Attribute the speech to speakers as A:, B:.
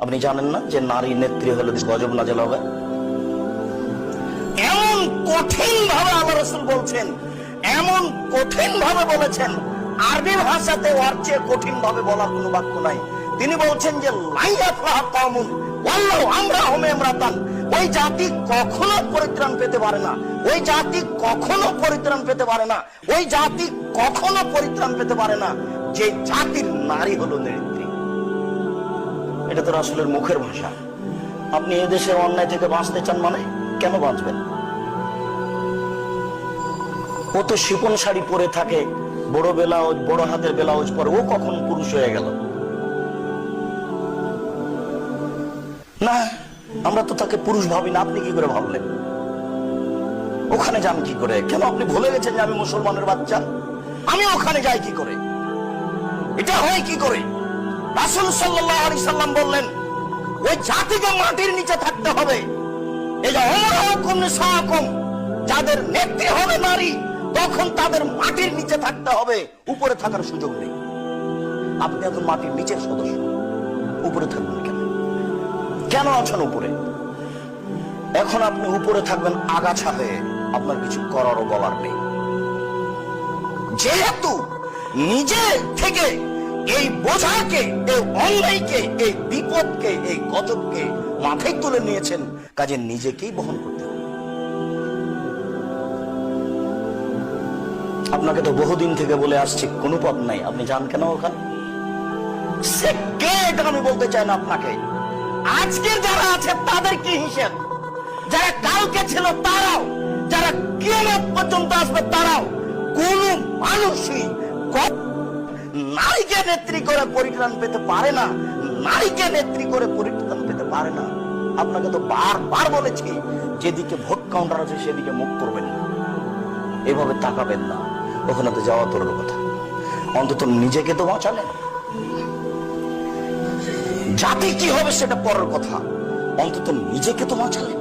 A: আপনি জানেন না যে নারী নেত্রী হলে গজব নাজেল হবে? এমন কঠিন ভাবে আল্লাহ রাসূল বলছেন, এমন কঠিন ভাবে বলেছেন, আরবি ভাষাতে ওর চেয়ে কঠিন ভাবে বলার কোনো বাক্য নাই। তিনি বলছেন যে লাইয়াফলাহ কওমুন ওয়াল্লাহু আমরাহুম ইমরাতান, ওই জাতি কখনো পরিত্রাণ পেতে পারে না, ওই জাতি কখনো পরিত্রাণ পেতে পারে না, ওই জাতি কখনো পরিত্রাণ পেতে পারে না যে জাতির নারী হলো নেত্রী। এটা তো রাসূলের মুখের ভাষা। আপনি এদেশের অন্যায় থেকে বাঁচতে চান মানে কেন বাঁচবেন? ও তো শিপন শাড়ি পরে থাকে, বড় ব্লাউজ, বড় হাতের ব্লাউজ পরে, ও কখন পুরুষ হয়ে গেল? না, আমরা তো তাকে পুরুষ ভাবি না। আপনি কি করে ভাবলেন? ওখানে যান কি করে? কেন আপনি ভুলে গেছেন যে আমি মুসলমানের বাচ্চা? আমি ওখানে যাই কি করে? এটা হয় কি করে? রাসূল সাল্লাল্লাহু আলাইহি সাল্লাম বললেন ওই জাতিকে মাটির নিচে থাকতে হবে। এই যে ওমরাকুম নিসাকুম, যাদের নেত্রী হবে নারী, তখন তাদের মাটির নিচে থাকতে হবে, উপরে থাকার সুযোগ নেই। আপনি এখন মাটির নিচের সদস্য, উপরে থাকবেন কেন? কেন আছেন উপরে? এখন আপনি উপরে থাকবেন আগাছা হয়ে, আপনার কিছু করারও বলার নেই। যেহেতু নিজে থেকে এই বোঝাকে, এই অন্যায়কে, এই বিপদকে, এই গজবকে মাথায় তুলে নিয়েছেন, কাজে নিজেকেই বহন করতে হবে। আপনাকে তো বহুদিন থেকে বলে আসছি কোনো পথ নাই, আপনি যান কেন ওখানে? আমি বলতে চাই না আপনাকে। আজকে যারা আছে তাদের কি হিসেব? যারা কালকে ছিল তারাও, যারা কিয়ামত পর্যন্ত আসবে তারাও। কোন মানুষই নারীকে নেত্রী করে পরিত্রাণ পেতে পারে না, নারীকে নেত্রী করে পরিত্রাণ পেতে পারে না। আপনাকে তো বারবার বলেছি, যেদিকে ভোট কাউন্টার আছে সেদিকে মুখ করবেন না, এভাবে তাকাবেন না। ওখানে তো যাওয়া তোর কথা, অন্তত নিজেকে তো বাঁচালেন। জাতি কি হবে সেটা পরের কথা, অন্তত নিজেকে তো বাঁচালেন।